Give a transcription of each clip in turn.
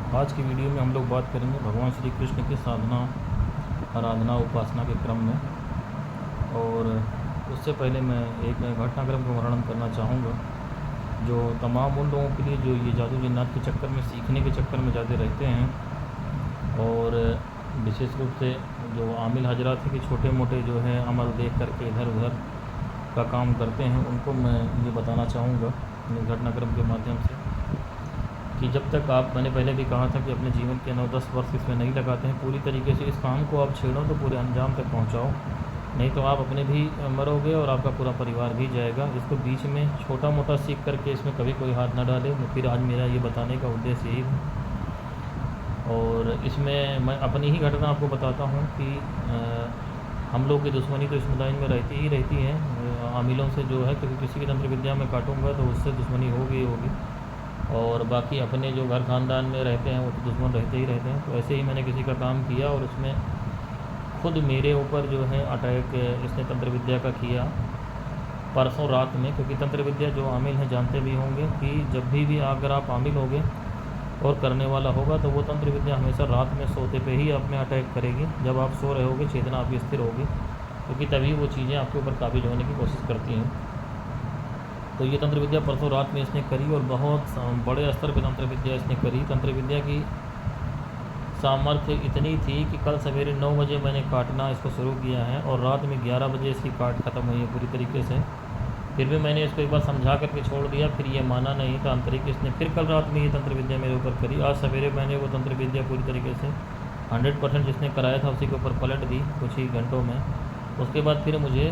आज की वीडियो में हम लोग बात करेंगे भगवान श्री कृष्ण की साधना, आराधना, उपासना के क्रम में। और उससे पहले मैं एक घटनाक्रम का वर्णन करना चाहूँगा जो तमाम उन लोगों के लिए जो ये जादू जिन्नात के चक्कर में, सीखने के चक्कर में ज़्यादा रहते हैं, और विशेष रूप से जो आमिल हजरात हैं कि छोटे मोटे जो है अमल देख करके इधर उधर का काम करते हैं, उनको मैं ये बताना चाहूँगा इस घटनाक्रम के माध्यम से कि जब तक आप, मैंने पहले भी कहा था कि अपने जीवन के 9-10 वर्ष इसमें नहीं लगाते हैं, पूरी तरीके से इस काम को आप छेड़ो तो पूरे अंजाम तक पहुंचाओ, नहीं तो आप अपने भी मरोगे और आपका पूरा परिवार भी जाएगा। इसको बीच में छोटा मोटा सीख करके इसमें कभी कोई हाथ ना डाले। फिर आज मेरा ये बताने का उद्देश्य यही था। और इसमें मैं अपनी ही घटना आपको बताता हूँ कि हम लोग की दुश्मनी तो इस मुदाइन में रहती ही रहती है आमिलों से जो है, क्योंकि किसी की तंत्र विद्या में काटूंगा तो उससे दुश्मनी होगी होगी, और बाकी अपने जो घर ख़ानदान में रहते हैं वो तो दुश्मन रहते ही रहते हैं। तो ऐसे ही मैंने किसी का काम किया और उसमें खुद मेरे ऊपर जो है अटैक इसने तंत्र विद्या का किया परसों रात में। क्योंकि तंत्र विद्या जो आमिल हैं जानते भी होंगे कि जब भी अगर आप आमिल होगे और करने वाला होगा तो वो तंत्र विद्या हमेशा रात में सोते पे ही आप में अटैक करेगी। जब आप सो रहे होगे चेतना आपकी स्थिर होगी, क्योंकि तभी वो चीज़ें आपके ऊपर काबिज होने की कोशिश करती हैं। तो ये तंत्र विद्या परसों रात में इसने करी और बहुत बड़े स्तर पर तंत्र विद्या इसने करी। तंत्र विद्या की सामर्थ्य इतनी थी कि कल सवेरे 9 बजे मैंने काटना इसको शुरू किया है और रात में 11 बजे इसकी काट ख़त्म हुई है पूरी तरीके से। फिर भी मैंने इसको एक बार समझा करके छोड़ दिया, फिर ये माना नहीं था आंतरिक। इसने फिर कल रात में ये तंत्र विद्या मेरे ऊपर करी। आज सवेरे मैंने वो तंत्र विद्या पूरी तरीके से 100% जिसने कराया था उसी के ऊपर पलट दी कुछ ही घंटों में। उसके बाद फिर मुझे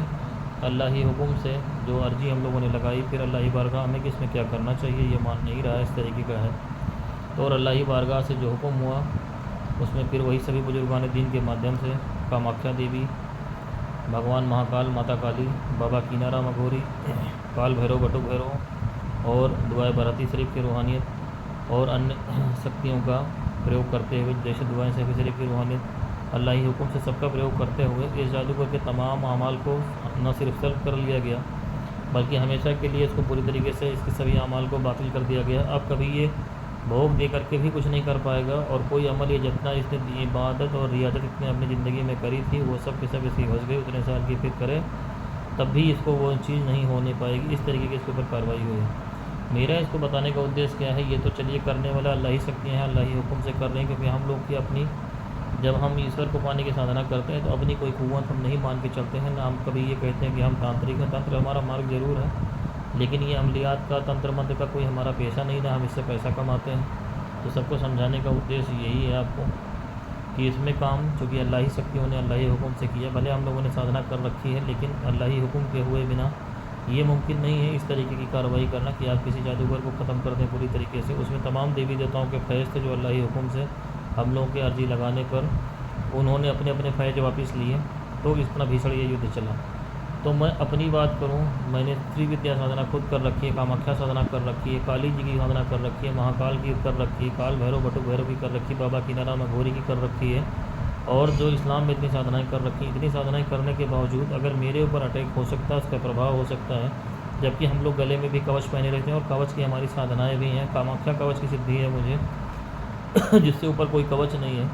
अल्लाह ही हुक्म से जो अर्जी हम लोगों ने लगाई, फिर अल्लाह ही बारगाह हमें कि इसमें क्या करना चाहिए, ये मान नहीं रहा इस तरीके का है। तो और अल्लाह ही बारगाह से जो हुक्म हुआ उसमें फिर वही सभी बुजुर्गान दीन के माध्यम से कामाख्या देवी, भगवान महाकाल, माता काली, बाबा कीनाराम अघोरी, काल भैरव, बटुक भैरव और दुआए बराती शरीफ की रूहानियत और अन्य शक्तियों का प्रयोग करते हुए, जैसे दुआएं सैफी शरीफ की रूहानियत, अल्लाह ही हुक्म से सबका प्रयोग करते हुए इस जादूगर के तमाम अमाल को न सिर्फ सल्ब कर लिया गया बल्कि हमेशा के लिए इसको पूरी तरीके से इसके सभी अमाल को बातिल कर दिया गया। अब कभी ये भोग दे करके भी कुछ नहीं कर पाएगा और कोई अमल ये जितना इसने इबादत और रियाजत इतने अपनी ज़िंदगी में करी थी वो सब के सब इसकी घुस गई। उतने साल की फिर करे तब भी इसको वो चीज़ नहीं होने पाएगी। इस तरीके की इसके ऊपर कार्रवाई हुई है। मेरा इसको बताने का उद्देश्य क्या है, ये तो चलिए करने वाला अल्लाह ही शक्तियाँ हैं, अल्लाह ही हुक्म से कर रहे हैं। क्योंकि हम लोग की अपनी, जब हम ईश्वर को पाने की साधना करते हैं तो अपनी कोई कुव्वत हम नहीं मान के चलते हैं। ना हम कभी ये कहते हैं कि हम तांत्रिक हैं। तंत्र हमारा मार्ग जरूर है, लेकिन ये अमलियात का, तंत्र मंत्र का कोई हमारा पेशा नहीं ना, हम इससे पैसा कमाते हैं। तो सबको समझाने का उद्देश्य यही है आपको कि इसमें काम चूँकि अल्लाह ही शक्तियों ने अल्लाह ही हुक्म से किया। भले हम लोगों ने साधना कर रखी है, लेकिन अल्लाह ही हुक्म के हुए बिना ये मुमकिन नहीं है इस तरीके की कार्रवाई करना कि आप किसी जादूगर को ख़त्म कर दें पूरी तरीके से। उसमें तमाम देवी देवताओं के फैज़ थे जो अल्लाह ही हुक्म से हम लोगों की अर्जी लगाने पर उन्होंने अपने अपने फैज़ वापस लिए। तो इतना भीषण ये युद्ध चला। तो मैं अपनी बात करूं, मैंने त्रिविद्या साधना खुद कर रखी है, कामाख्या साधना कर रखी है, काली जी की साधना कर रखी है, महाकाल की कर रखी है, काल भैरव, बटुक भैरव की कर रखी है, बाबा कीनाराम अघोरी की कर रखी है, और जो इस्लाम में इतनी साधनाएँ कर रखी हैं। इतनी साधनाएँ करने के बावजूद अगर मेरे ऊपर अटैक हो सकता है, उसका प्रभाव हो सकता है, जबकि हम लोग गले में भी कवच पहने रहते हैं और कवच की हमारी साधनाएँ भी हैं। कामाख्या कवच की सिद्धि है मुझे जिससे ऊपर कोई कवच नहीं है।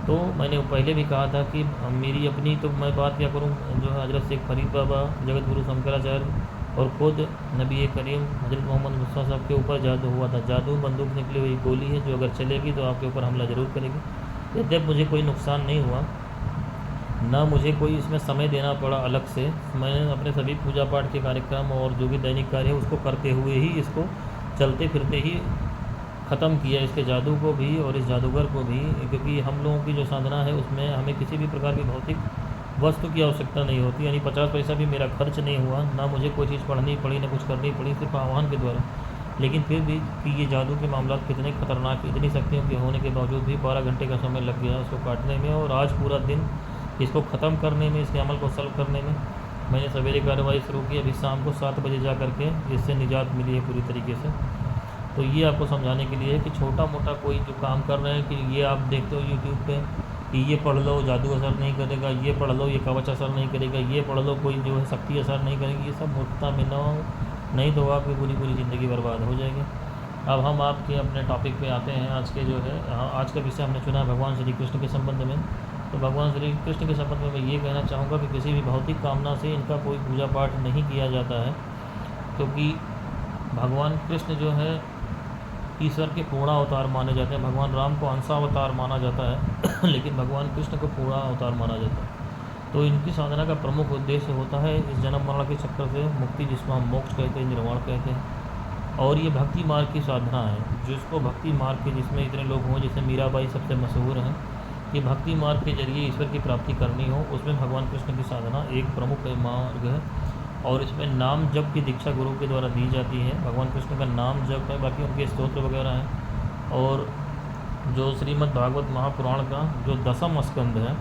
तो मैंने पहले भी कहा था कि मेरी अपनी, तो मैं बात क्या करूं, जो है हज़रत शेख फरीद बाबा, जगत गुरु शंकराचार्य और ख़ुद नबी करीम हज़रत मोहम्मद मुस्तफ़ा साहब के ऊपर जादू हुआ था। जादू बंदूक निकली हुई गोली है जो अगर चलेगी तो आपके ऊपर हमला ज़रूर करेगी। यद्यप मुझे कोई नुकसान नहीं हुआ, ना मुझे कोई इसमें समय देना पड़ा अलग से। मैंने अपने सभी पूजा पाठ के कार्यक्रम और जो भी दैनिक कार्य है उसको करते हुए ही इसको चलते फिरते ही ख़त्म किया, इसके जादू को भी और इस जादूगर को भी। क्योंकि हम लोगों की जो साधना है उसमें हमें किसी भी प्रकार की भौतिक वस्तु की आवश्यकता नहीं होती, यानी 50 पैसा भी मेरा खर्च नहीं हुआ, ना मुझे कोई चीज़ पढ़नी पड़ी, ना कुछ करनी पड़ी, सिर्फ आह्वान के द्वारा। लेकिन फिर भी कि ये जादू के मामला कितने खतरनाक, इतनी शक्तियों के होने के बावजूद भी 12 घंटे का समय लग गया उसको काटने में, और आज पूरा दिन इसको ख़त्म करने में, इसके अमल को सल्व करने में। मैंने सवेरे कार्रवाई शुरू की, अभी शाम को 7 बजे जा करके इससे निजात मिली है पूरी तरीके से। तो ये आपको समझाने के लिए है कि छोटा मोटा कोई जो काम कर रहे हैं कि ये आप देखते हो यूट्यूब पे कि ये पढ़ लो जादू असर नहीं करेगा, ये पढ़ लो ये कवच असर नहीं करेगा, ये पढ़ लो कोई जो है शक्ति असर नहीं करेगी, ये सब मुफ्ता में ना हो, नहीं तो आपकी पूरी पूरी ज़िंदगी बर्बाद हो जाएगी। अब हम आपके अपने टॉपिक पे आते हैं। आज के जो है आज का विषय हमने चुना है भगवान श्री कृष्ण के संबंध में। तो भगवान श्री कृष्ण के संबंध में मैं ये कहना चाहूँगा कि किसी भी भौतिक कामना से इनका कोई पूजा पाठ नहीं किया जाता है, क्योंकि भगवान कृष्ण जो है ईश्वर के पूर्ण अवतार माने जाते हैं। भगवान राम को अंशावतार माना जाता है लेकिन भगवान कृष्ण को पूर्ण अवतार माना जाता है। तो इनकी साधना का प्रमुख उद्देश्य होता है इस जन्म मरण के चक्कर से मुक्ति, जिसको हम मोक्ष कहते हैं, निर्वाण कहते हैं। और ये भक्ति मार्ग की साधना है, जिसको भक्ति मार्ग के, जिसमें इतने लोग हों, जैसे मीराबाई सबसे मशहूर हैं, कि भक्ति मार्ग के जरिए ईश्वर की प्राप्ति करनी हो, उसमें भगवान कृष्ण की साधना एक प्रमुख मार्ग है। और इसमें नाम जप की दीक्षा गुरु के द्वारा दी जाती है। भगवान कृष्ण का नाम जप है, बाकी उनके स्तोत्र वगैरह हैं। और जो श्रीमद् भागवत महापुराण का जो 10वां स्कंद है,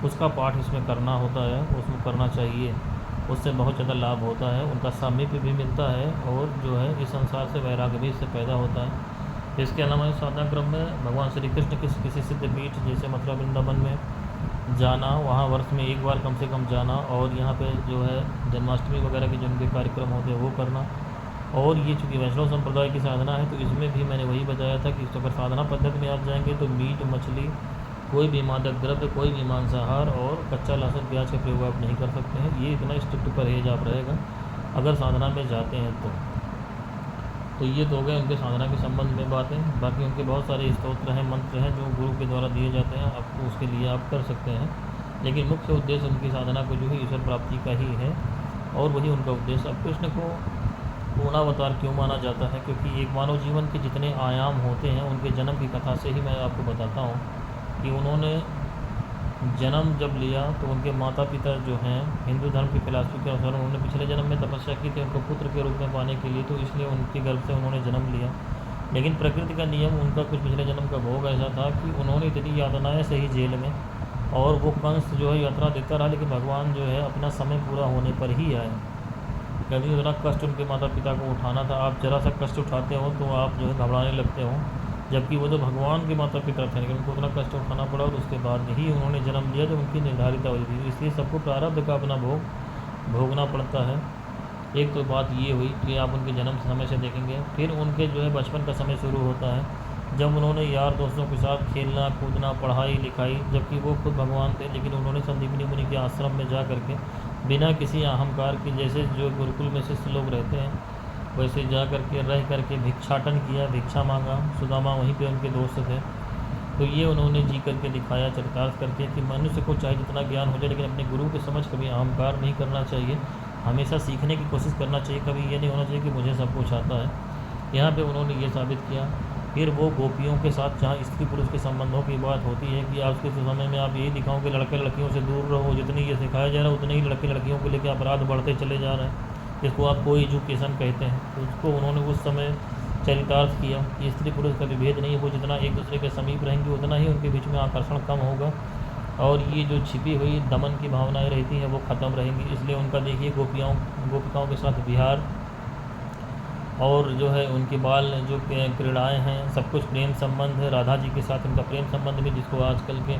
उसका पाठ इसमें करना होता है, उसमें करना चाहिए। उससे बहुत ज़्यादा लाभ होता है, उनका सामीप्य भी मिलता है, और जो है इस संसार से वैराग्य भी इससे पैदा होता है। इसके अलावा इस साधना क्रम में भगवान श्री कृष्ण किसी सिद्ध पीठ जैसे मथुरा वृंदावन में जाना, वहाँ वर्ष में एक बार कम से कम जाना, और यहाँ पे जो है जन्माष्टमी वगैरह के जो उनके कार्यक्रम होते हैं वो करना। और ये चूँकि वैष्णव संप्रदाय की साधना है, तो इसमें भी मैंने वही बताया था कि अगर साधना पद्धति में आप जाएंगे तो मीट मछली, कोई भी मादक द्रव्य, कोई भी मांसाहार और कच्चा लहसुन प्याज का प्रयोग आप नहीं कर सकते हैं। ये इतना स्ट्रिक्ट परहेज आप रहेगा अगर साधना में जाते हैं तो ये तो हो गए उनके साधना के संबंध में बातें। बाकी उनके बहुत सारे स्तोत्र हैं, मंत्र हैं जो गुरु के द्वारा दिए जाते हैं, आपको उसके लिए आप कर सकते हैं। लेकिन मुख्य उद्देश्य उनकी साधना को जो है ईश्वर प्राप्ति का ही है, और वही उनका उद्देश्य। अब कृष्ण को पूर्णावतार क्यों माना जाता है? क्योंकि एक मानव जीवन के जितने आयाम होते हैं, उनके जन्म की कथा से ही मैं आपको बताता हूँ कि उन्होंने जन्म जब लिया तो उनके माता पिता जो हैं हिंदू धर्म की फिलासफी के अनुसार उन्होंने पिछले जन्म में तपस्या की थी उनको पुत्र के रूप में पाने के लिए, तो इसलिए उनके गर्भ से उन्होंने जन्म लिया। लेकिन प्रकृति का नियम, उनका कुछ पिछले जन्म का भोग ऐसा था कि उन्होंने इतनी यातनाएं सही जेल में, और वो कंस जो है यात्रा देता रहा, लेकिन भगवान जो है अपना समय पूरा होने पर ही आए। कभी उतना कष्ट उनके माता पिता को उठाना था। आप जरा सा कष्ट उठाते हो तो आप जो है घबराने लगते हो, जबकि वो तो भगवान के माता पिता थे, लेकिन उनको उतना कष्ट उठाना पड़ा, और उसके बाद ही उन्होंने जन्म लिया जब उनकी निर्धारित अवधि थी। इसलिए सबको प्रारब्ध का अपना भोगना पड़ता है। एक तो बात ये हुई कि आप उनके जन्म समय से देखेंगे। फिर उनके जो है बचपन का समय शुरू होता है, जब उन्होंने यार दोस्तों के साथ खेलना कूदना, पढ़ाई लिखाई, जबकि वो खुद भगवान थे, लेकिन उन्होंने संदीपनी मुनि के आश्रम में जा करके बिना किसी अहंकार के, जैसे जो गुरुकुल में शिष्य लोग रहते हैं वैसे जा करके रह करके भिक्षाटन किया, भिक्षा मांगा। सुदामा वहीं पे उनके दोस्त थे। तो ये उन्होंने जी करके दिखाया चरितार्थ करके कि मनुष्य को चाहे जितना ज्ञान हो जाए, लेकिन अपने गुरु के समझ कभी अहंकार नहीं करना चाहिए, हमेशा सीखने की कोशिश करना चाहिए। कभी ये नहीं होना चाहिए कि मुझे सब कुछ आता है। यहाँ पे उन्होंने ये साबित किया। फिर वो गोपियों के साथ, जहाँ स्त्री पुरुष के संबंधों की बात होती है, कि आज के समय में आप यही दिखाओ कि लड़के लड़कियों से दूर रहो, जितनी ये सिखाया जा रहा है उतने ही लड़के लड़कियों को लेकर अपराध बढ़ते चले जा रहे हैं, जिसको आप को एजुकेशन कहते हैं। तो उसको उन्होंने उस समय चरितार्थ किया कि स्त्री पुरुष का विभेद नहीं है, वो जितना एक दूसरे के समीप रहेंगे उतना ही उनके बीच में आकर्षण कम होगा, और ये जो छिपी हुई दमन की भावनाएं रहती हैं वो ख़त्म रहेंगी। इसलिए उनका देखिए गोपिकाओं के साथ विहार, और जो है उनकी बाल जो क्रीड़ाएँ हैं, सब कुछ प्रेम संबंध है। राधा जी के साथ उनका प्रेम संबंध भी, जिसको आजकल के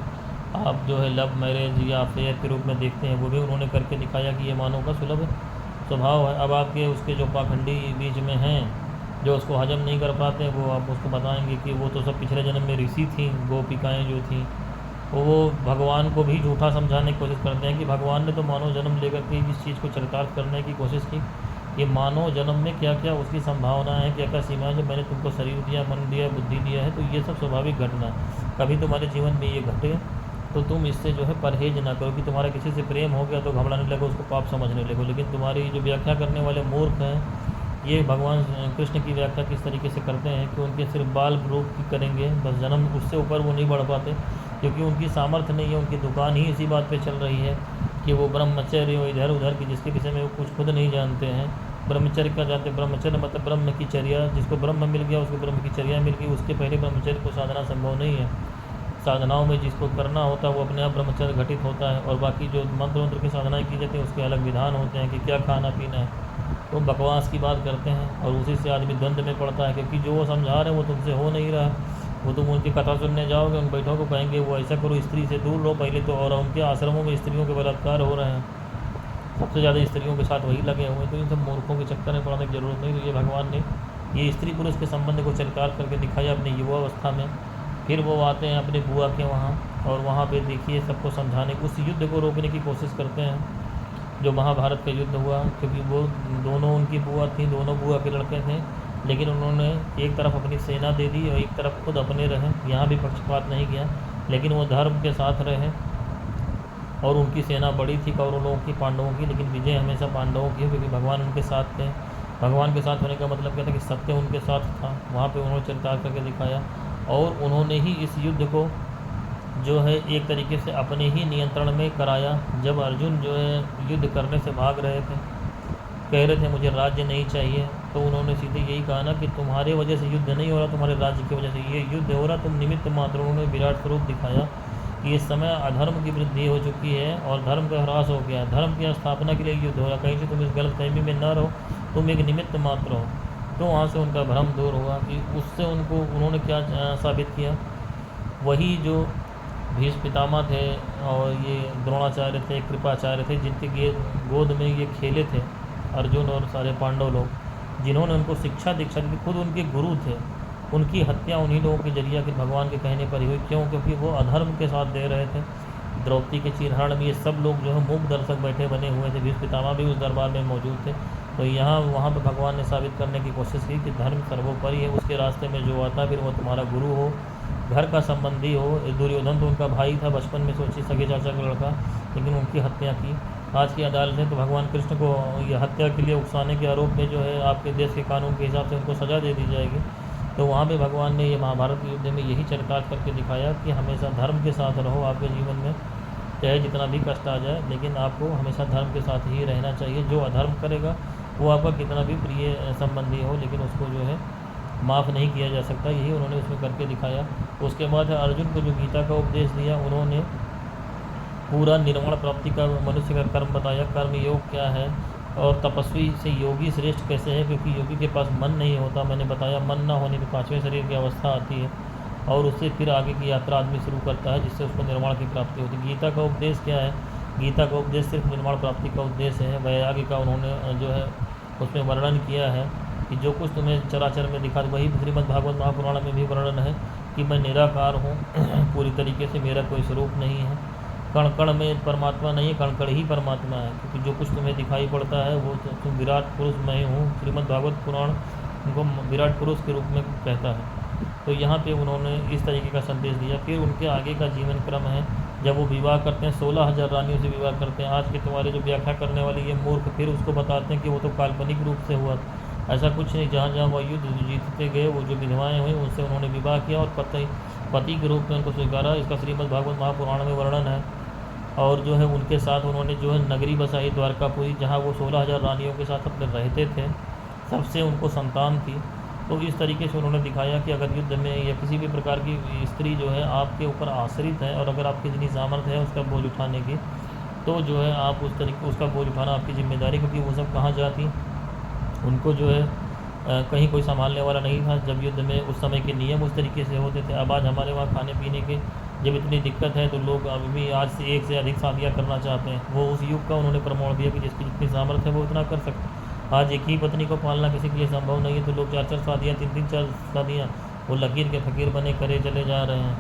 आप जो है लव मैरिज या अफेयर के रूप में देखते हैं, वो भी उन्होंने करके दिखाया कि ये मानव का सुलभ स्वभाव है। अब आपके उसके जो पाखंडी बीच में हैं, जो उसको हजम नहीं कर पाते, वो आप उसको बताएंगे कि वो तो सब पिछले जन्म में ऋषि थी। गोपिकाएँ जो थीं वो भगवान को भी झूठा समझाने की कोशिश करते हैं कि भगवान ने तो मानव जन्म लेकर के इस चीज़ को चरितार्थ करने की कोशिश की। ये मानव जन्म में क्या क्या उसकी संभावनाएं हैं, क्या क्या सीमाएं, जब मैंने तुमको शरीर दिया, मन दिया, बुद्धि दिया है, तो ये सब स्वाभाविक घटना है। कभी तुम्हारे जीवन में ये घटे तो तुम इससे जो है परहेज ना करो कि तुम्हारा किसी से प्रेम हो गया तो घबराने लगो, उसको पाप समझने लगो। लेकिन तुम्हारी जो व्याख्या करने वाले मूर्ख हैं, ये भगवान कृष्ण की व्याख्या किस तरीके से करते हैं कि उनके सिर्फ बाल रूप की करेंगे, बस जन्म, उससे ऊपर वो नहीं बढ़ पाते, क्योंकि उनकी सामर्थ्य नहीं है। उनकी दुकान ही इसी बात पे चल रही है कि वो ब्रह्मचर्य हो इधर उधर की, जिसके विषय में वो कुछ खुद नहीं जानते हैं। ब्रह्मचर्य का जानते, ब्रह्मचर्य मतलब ब्रह्म की चर्या, जिसको ब्रह्म मिल गया उसको ब्रह्म की चर्या मिल गई, उसके पहले ब्रह्मचर्य को साधना संभव नहीं है। साधनाओं में जिसको करना होता है वो अपने आप ब्रह्मचर्य घटित होता है, और बाकी जो मंत्र की साधनाएँ की जाती हैं उसके अलग विधान होते हैं कि क्या खाना पीना है। तो बकवास की बात करते हैं, और उसी से आदमी द्वंद्व में पड़ता है, क्योंकि जो वो समझा रहे हैं वो तुमसे हो नहीं रहा। वो तुम उनकी कथा सुनने जाओगे, उन बैठों को कहेंगे वो ऐसा करो, स्त्री से दूर रहो पहले तो, और उनके आश्रमों में स्त्रियों के बलात्कार हो रहे हैं, सबसे ज़्यादा स्त्रियों के साथ वही लगे हुए हैं। तो इन सब मूर्खों के चक्कर में पड़ने की ज़रूरत नहीं। तो ये भगवान ने ये स्त्री पुरुष के संबंध को चरितार्थ करके दिखाया अपने युवावस्था में। फिर वो आते हैं अपने बुआ के वहाँ, और वहाँ पे देखिए सबको समझाने, उस युद्ध को रोकने की कोशिश करते हैं जो महाभारत का युद्ध हुआ, क्योंकि वो दोनों उनकी बुआ थी, दोनों बुआ के लड़के थे, लेकिन उन्होंने एक तरफ अपनी सेना दे दी और एक तरफ खुद अपने रहे। यहाँ भी पक्षपात नहीं किया, लेकिन वो धर्म के साथ रहे। और उनकी सेना बड़ी थी कौरवों की, पांडवों की, लेकिन विजय हमेशा पांडवों की, क्योंकि भगवान उनके साथ थे। भगवान के साथ होने का मतलब क्या था कि सत्य उनके साथ था। वहाँ पे उन्होंने चरितार्थ करके दिखाया, और उन्होंने ही इस युद्ध को जो है एक तरीके से अपने ही नियंत्रण में कराया। जब अर्जुन जो है युद्ध करने से भाग रहे थे, कह रहे थे मुझे राज्य नहीं चाहिए, तो उन्होंने सीधे यही कहा ना कि तुम्हारे वजह से युद्ध नहीं हो रहा, तुम्हारे राज्य की वजह से ये युद्ध हो रहा, तुम निमित्त मात्र। उन्होंने विराट स्वरूप दिखाया कि इस समय अधर्म की वृद्धि हो चुकी है और धर्म का ह्रास हो गया है, धर्म की स्थापना के लिए युद्ध हो रहा। कहीं से तुम इस गलतफहमी में न रहो, तुम एक निमित्त मात्र हो। तो वहाँ से उनका भ्रम दूर हुआ कि उससे उन्होंने क्या साबित किया, वही जो भीष्म पितामह थे और ये द्रोणाचार्य थे, कृपाचार्य थे, जिनके गोद में ये खेले थे अर्जुन और सारे पांडव लोग, जिन्होंने उनको शिक्षा दीक्षा दी, खुद उनके गुरु थे। उनकी हत्या उन्हीं लोगों के जरिए कि भगवान के कहने पर ही हुई। क्यों? क्योंकि वो अधर्म के साथ दे रहे थे। द्रौपदी के चीरहरण में ये सब लोग जो है मूक दर्शक बैठे बने हुए थे। भीष्म पितामह भी उस दरबार में मौजूद थे। तो यहाँ वहाँ पर भगवान ने साबित करने की कोशिश की कि धर्म सर्वोपरि है। उसके रास्ते में जो आता फिर वो तुम्हारा गुरु हो, घर का संबंधी हो। दुर्योधन तो उनका भाई था बचपन में, सोचिए सगे चाचा का लड़का, लेकिन उनकी हत्या की। आज की अदालत ने तो भगवान कृष्ण को ये हत्या के लिए उकसाने के आरोप में जो है आपके देश के कानून के हिसाब से उनको सज़ा दे दी जाएगी। तो वहाँ पे भगवान ने ये महाभारत के युद्ध में यही चरितार्थ करके दिखाया कि हमेशा धर्म के साथ रहो आपके जीवन में, चाहे जितना भी कष्ट आ जाए, लेकिन आपको हमेशा धर्म के साथ ही रहना चाहिए। जो अधर्म करेगा वो आपका कितना भी प्रिय संबंधी हो, लेकिन उसको जो है माफ़ नहीं किया जा सकता। यही उन्होंने उसमें करके दिखाया। उसके बाद अर्जुन को जो गीता का उपदेश दिया, उन्होंने पूरा निर्वाण प्राप्ति का मनुष्य का कर्म बताया, कर्म योग क्या है और तपस्वी से योगी श्रेष्ठ कैसे है, क्योंकि योगी के पास मन नहीं होता। मैंने बताया मन ना होने पर पांचवें शरीर की अवस्था आती है और उससे फिर आगे की यात्रा आदमी शुरू करता है, जिससे उसको निर्वाण की प्राप्ति होती है। गीता का उपदेश क्या है? गीता का उपदेश सिर्फ निर्वाण प्राप्ति का उद्देश्य है। वैराग्य का उन्होंने जो है उसमें वर्णन किया है कि जो कुछ तुम्हें चराचर में दिखा, वही श्रीमद् भागवत महापुराण में भी वर्णन है कि मैं निराकार हूँ, पूरी तरीके से मेरा कोई स्वरूप नहीं है। कण कण में परमात्मा नहीं है, कण कण ही परमात्मा है, क्योंकि जो कुछ तुम्हें दिखाई पड़ता है वो तुम विराट पुरुष मैं हूँ। श्रीमद् भागवत पुराण उनको विराट पुरुष के रूप में कहता है। तो यहाँ पे उन्होंने इस तरीके का संदेश दिया। फिर उनके आगे का जीवन क्रम है, जब वो विवाह करते हैं 16,000 रानियों से विवाह करते हैं। आज के तुम्हारे जो व्याख्या करने वाले ये मूर्ख फिर उसको बताते हैं कि वो तो काल्पनिक रूप से हुआ। ऐसा कुछ नहीं, जहाँ जहाँ वो युद्ध जीतते गए, वो जो विधवाएँ हुई उनसे उन्होंने विवाह किया और पति के रूप में उनको स्वीकारा। इसका श्रीमद् भागवत महापुराण में वर्णन है। और जो है उनके साथ उन्होंने जो है नगरी बसाई द्वारकापुरी, जहाँ वो 16,000 रानियों के साथ अपने रहते थे, सबसे उनको संतान थी। तो इस तरीके से उन्होंने दिखाया कि अगर युद्ध में या किसी भी प्रकार की स्त्री जो है आपके ऊपर आश्रित है और अगर आपकी जितनी सामर्थ्य है उसका बोझ उठाने की, तो जो है आप उस तरीके उसका बोझ उठाना आपकी जिम्मेदारी, क्योंकि वो सब कहाँ जाती, उनको जो है कहीं कोई संभालने वाला नहीं था। जब युद्ध में उस समय के नियम उस तरीके से होते थे। अब आज हमारे वहाँ खाने पीने के जब इतनी दिक्कत है तो लोग अभी भी आज से एक से अधिक शादियाँ करना चाहते हैं। वो उस युग का उन्होंने प्रमाण दिया कि जिसकी जितनी सामर्थ्य है वो उतना कर सकते। आज एक ही पत्नी को पालना किसी के लिए संभव नहीं है, तो लोग 4-4 शादियाँ, 3-3 4 शादियाँ वो लकीर के फ़कीर बने करे चले जा रहे हैं।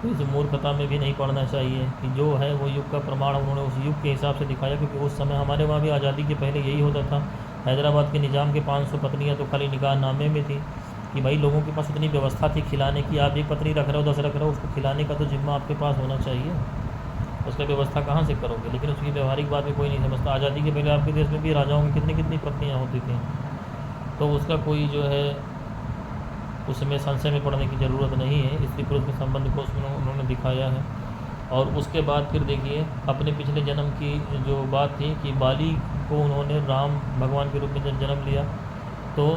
तो इस मूर्खता में भी नहीं पड़ना चाहिए कि जो है वो युग का प्रमाण उन्होंने उस युग के हिसाब से दिखाया। क्योंकि उस समय हमारे वहाँ भी आज़ादी के पहले यही होता था। हैदराबाद के निज़ाम के 500 पत्नियाँ तो खाली निकाह नामे में थी कि भाई लोगों के पास इतनी व्यवस्था थी खिलाने की। आप एक पत्नी रख रहे हो, 10 रख रहे हो, उसको खिलाने का तो जिम्मा आपके पास होना चाहिए। उसका व्यवस्था कहाँ से करोगे? लेकिन उसकी व्यवहारिक बात में कोई नहीं समझता। आज़ादी के पहले आपके देश में भी राजाओं की कितनी कितनी पत्नियाँ होती थी, तो उसका कोई जो है उसमें संशय में पड़ने की ज़रूरत नहीं है। स्त्री पुरुष के संबंध को उसमें उन्होंने दिखाया है। और उसके बाद फिर देखिए अपने पिछले जन्म की जो बात थी कि बाली को उन्होंने राम भगवान के रूप में जब जन्म लिया तो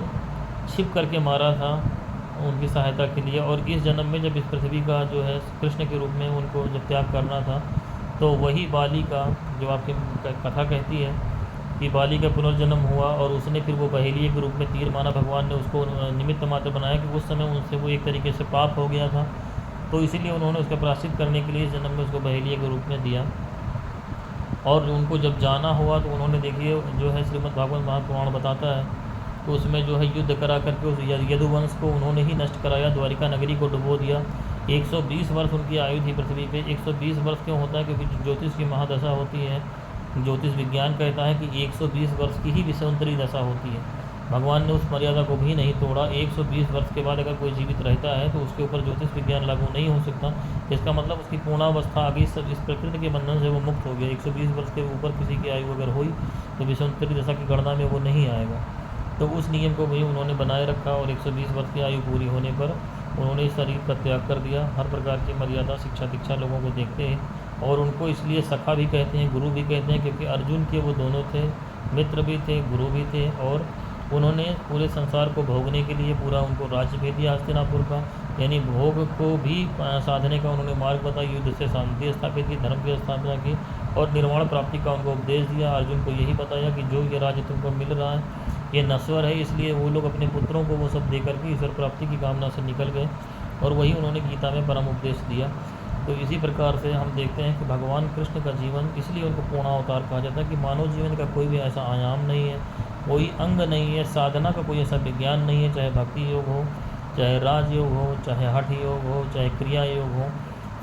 छिप करके मारा था उनकी सहायता के लिए। और इस जन्म में जब इस पृथ्वी का जो है कृष्ण के रूप में उनको जब त्याग करना था, तो वही बाली का जो आपकी कथा कहती है कि बाली का पुनर्जन्म हुआ और उसने फिर वो बहेलिए के रूप में तीर माना। भगवान ने उसको निमित्त मात्र बनाया कि उस समय उनसे वो एक तरीके से पाप हो गया था, तो इसीलिए उन्होंने उसका प्रायश्चित करने के लिए इस जन्म में उसको बहेलिए के रूप में दिया। और उनको जब जाना हुआ तो उन्होंने देखिए जो है श्रीमद् भागवत महापुराण बताता है तो उसमें जो है युद्ध करा करके उस यदुवंश को उन्होंने ही नष्ट कराया, द्वारिका नगरी को डुबो दिया। 120 वर्ष उनकी आयु थी पृथ्वी पे। 120 वर्ष क्यों होता है? क्योंकि ज्योतिष की महादशा होती है, ज्योतिष विज्ञान कहता है कि 120 वर्ष की ही विषांतरी दशा होती है। भगवान ने उस मर्यादा को भी नहीं तोड़ा। 120 वर्ष के बाद अगर कोई जीवित रहता है तो उसके ऊपर ज्योतिष विज्ञान लागू नहीं हो सकता। इसका मतलब उसकी पूर्णावस्था आ गई, सब इस प्रकृति के बंधन से वो मुक्त हो गया। 120 वर्ष के ऊपर किसी की आयु अगर हुई तो विषांतरी दशा की गणना में वो नहीं आएगा। तो उस नियम को भी उन्होंने बनाए रखा और 120 वर्ष की आयु पूरी होने पर उन्होंने इस शरीर का त्याग कर दिया। हर प्रकार की मर्यादा, शिक्षा दीक्षा लोगों को देखते हैं और उनको इसलिए सखा भी कहते हैं, गुरु भी कहते हैं, क्योंकि अर्जुन के वो दोनों थे, मित्र भी थे, गुरु भी थे। और उन्होंने पूरे संसार को भोगने के लिए पूरा उनको राज्य भेज दिया हस्तिनापुर का, यानी भोग को भी साधने का उन्होंने मार्ग बताया। युद्ध से शांति स्थापित की, धर्म की स्थापना की और निर्वाण प्राप्ति का उनको उपदेश दिया। अर्जुन को यही बताया कि जो ये राज्य तुमको मिल रहा है ये नश्वर है, इसलिए वो लोग अपने पुत्रों को वो सब दे करके ईश्वर प्राप्ति की कामना से निकल गए और वही उन्होंने गीता में परम उपदेश दिया। तो इसी प्रकार से हम देखते हैं कि भगवान कृष्ण का जीवन, इसलिए उनको पूर्णावतार कहा जाता है कि मानव जीवन का कोई भी ऐसा आयाम नहीं है, कोई अंग नहीं है, साधना का कोई ऐसा विज्ञान नहीं है, चाहे भक्ति योग हो, चाहे राजयोग हो, चाहे हठ योग हो, चाहे क्रिया योग हो,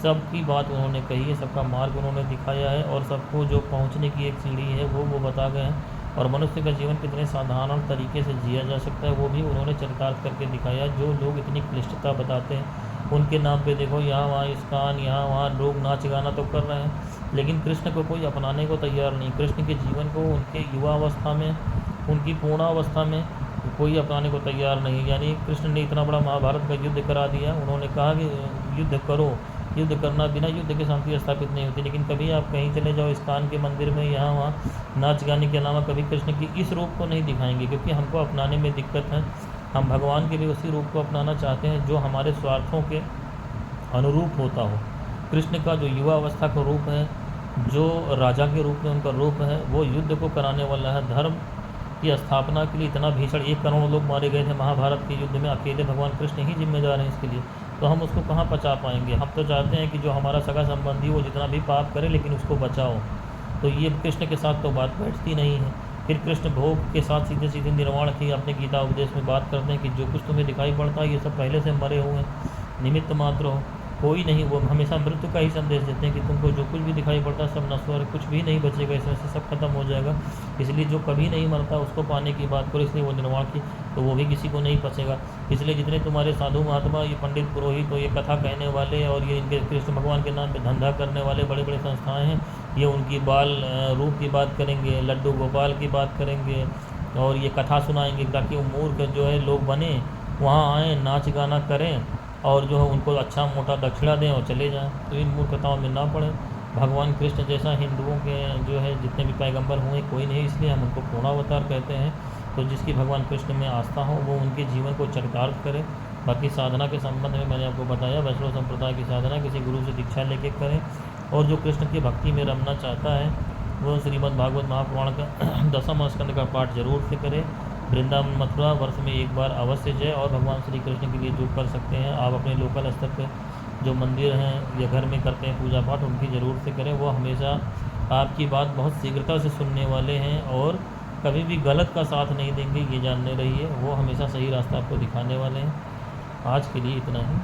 सबकी बात उन्होंने कही है, सबका मार्ग उन्होंने दिखाया है और सबको जो पहुंचने की एक सीढ़ी है वो बता गए हैं। और मनुष्य का जीवन कितने साधारण तरीके से जिया जा सकता है वो भी उन्होंने चरितार्थ करके दिखाया। जो लोग इतनी क्लिष्टता बताते हैं उनके नाम पे देखो यहाँ वहाँ इस्कान, यहाँ वहाँ लोग नाच गाना तो कर रहे हैं, लेकिन कृष्ण को कोई अपनाने को तैयार नहीं। कृष्ण के जीवन को उनके युवावस्था में, उनकी पूर्णावस्था में कोई अपनाने को तैयार नहीं। यानी कृष्ण ने इतना बड़ा महाभारत का युद्ध करा दिया, उन्होंने कहा कि युद्ध करो, युद्ध करना, बिना युद्ध के शांति स्थापित नहीं होती। लेकिन कभी आप कहीं चले जाओ इस्कान के मंदिर में, यहाँ वहाँ नाच गाने के अलावा कभी कृष्ण की इस रूप को नहीं दिखाएंगे, क्योंकि हमको अपनाने में दिक्कत है। हम भगवान के लिए उसी रूप को अपनाना चाहते हैं जो हमारे स्वार्थों के अनुरूप होता हो। कृष्ण का जो युवा अवस्था का रूप है, जो राजा के रूप में उनका रूप है, वो युद्ध को कराने वाला है। धर्म की स्थापना के लिए इतना भीषण 1 करोड़ लोग मारे गए थे महाभारत के युद्ध में, अकेले भगवान कृष्ण ही जिम्मेदार हैं इसके लिए। तो हम उसको कहाँ पचा पाएंगे? हम तो चाहते हैं कि जो हमारा सगा संबंधी वो जितना भी पाप करे लेकिन उसको बचाओ। तो ये कृष्ण के साथ तो बात बैठती नहीं है। फिर कृष्ण भोग के साथ सीधे सीधे निर्वाण की अपने गीता उपदेश में बात करते हैं कि जो कुछ तुम्हें दिखाई पड़ता है ये सब पहले से मरे हुए हैं, निमित्त मात्र हो, कोई नहीं। वो हमेशा मृत्यु का ही संदेश देते हैं कि तुमको जो कुछ भी दिखाई पड़ता है सब नश्वर है, कुछ भी नहीं बचेगा, इसमें से सब खत्म हो जाएगा। इसलिए जो कभी नहीं मरता उसको पाने की बात करो, इसलिए वो निर्वाण की, तो वो भी किसी को नहीं बचेगा। इसलिए जितने तुम्हारे साधु महात्मा, ये पंडित पुरोहित, तो ये कथा कहने वाले और ये इनके कृष्ण भगवान के नाम पे धंधा करने वाले बड़े बड़े संस्थाएँ हैं, ये उनकी बाल रूप की बात करेंगे, लड्डू गोपाल की बात करेंगे और ये कथा सुनाएंगे ताकि वो मूर्ख जो है लोग बने, वहाँ आएँ, नाच गाना करें और जो है उनको अच्छा मोटा दक्षिणा दें और चले जाएं। तो इन मूर्खताओं में ना पड़े। भगवान कृष्ण जैसा हिंदुओं के जो है जितने भी पैगंबर हुए कोई नहीं, इसलिए हम उनको पूर्णावतार कहते हैं। तो जिसकी भगवान कृष्ण में आस्था हो वो उनके जीवन को चरितार्थ करे। बाकी साधना के संबंध में मैंने आपको बताया, वैष्णव संप्रदाय की साधना किसी गुरु से दीक्षा लेके करें और जो कृष्ण की भक्ति में रमना चाहता है वो श्रीमद् भागवत महापुराण का 10वां स्कंद का पाठ जरूर से करे। वृंदावन मथुरा वर्ष में एक बार अवश्य जाए और भगवान श्री कृष्ण के लिए जो कर सकते हैं आप अपने लोकल स्तर पे जो मंदिर हैं या घर में करते हैं पूजा पाठ, उनकी ज़रूर से करें। वो हमेशा आपकी बात बहुत शीघ्रता से सुनने वाले हैं और कभी भी गलत का साथ नहीं देंगे, ये जानने रहिए। वो हमेशा सही रास्ता आपको दिखाने वाले हैं। आज के लिए इतना ही।